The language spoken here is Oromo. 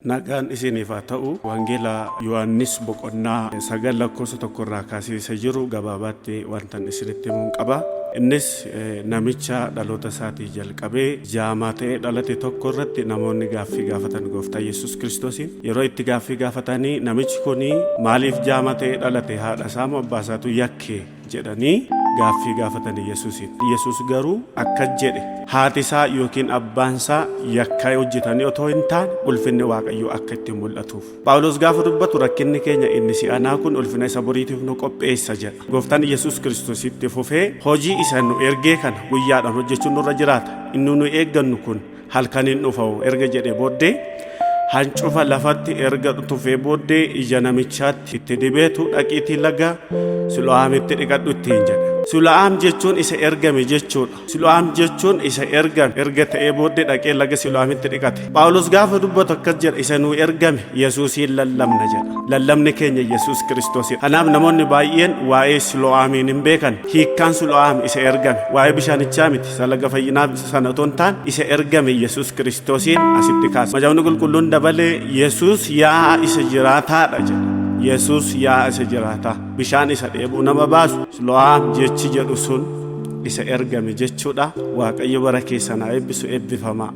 Nagaan isiniif haa ta'u wangeela Yohaannis boqonnaa 9:1 kaasee jiru gabaabaatti wantan isinitti himuun qaba. Innis namicha dhaloota isaatii jalqabee jaamaa ta'ee dhalate tokko irratti namoonni gaaffii gaafatan gooftaa Yesuus Kiristoosiin yeroo itti gaaffii gaafatanii namichi kuni maaliif jaamaa ta'ee dhalate haadha isaa moo abbaa isaatu yakke jedhanii gaaffii gaafatanii Yesuusiin. Yesuus garuu akkas jedhe haati isaa yookiin abbaan isaa yakka hojjetanii otoo hin taane ulfinni Waaqayyoo akka itti mul'atuuf. Phaawulos gaafa dubbatu rakkinni keenya inni si'anaa kun ulfina isa boriitiif nu qopheessa jedha. Gooftaan Yesuus Kiristoos itti fufee hojii isa nu ergee kana guyyaadhaan hojjechuun nurra jiraata. Inni nu eeggannu kun halkaniin dhufa'u erga jedhee booddee hancufa lafatti erga tufee booddee ija namichaatti itti dibeetu dhaqiitii laga Silo'aamitti dhiqadhu ittiin jedhe. Silo'aam jechuun isa ergame jechuudha. Silo'aam jechuun isa ergame erga ta'ee booddee dhaqee laga Silo'aamitti dhiqate. Phaawulos gaafa dubbatu akkas jedha isa nu ergame Yesuusiin lallabna jedha. Lallabni keenya Yesuus Kiristoosidha. Kanaaf namoonni baay'een waa'ee Silo'aamiin hin beekan. Hiikkaan Silo'aam isa ergame waa'ee bishaanichaa miti laga fayyinaa sana otoo hin taane isa ergame Yesuus Kiristoosiin asitti kaasa. Macaafni qulqulluun dabalee Yesuus yaa isa jiraataadha jedha. Yesuus yaa isa jiraata bishaan isa dheebuu nama baasu Silo'aam jechi jedhu sun isa ergame jechuudha. Waaqayyo bara keessan haa eebbisu eebbifamaa.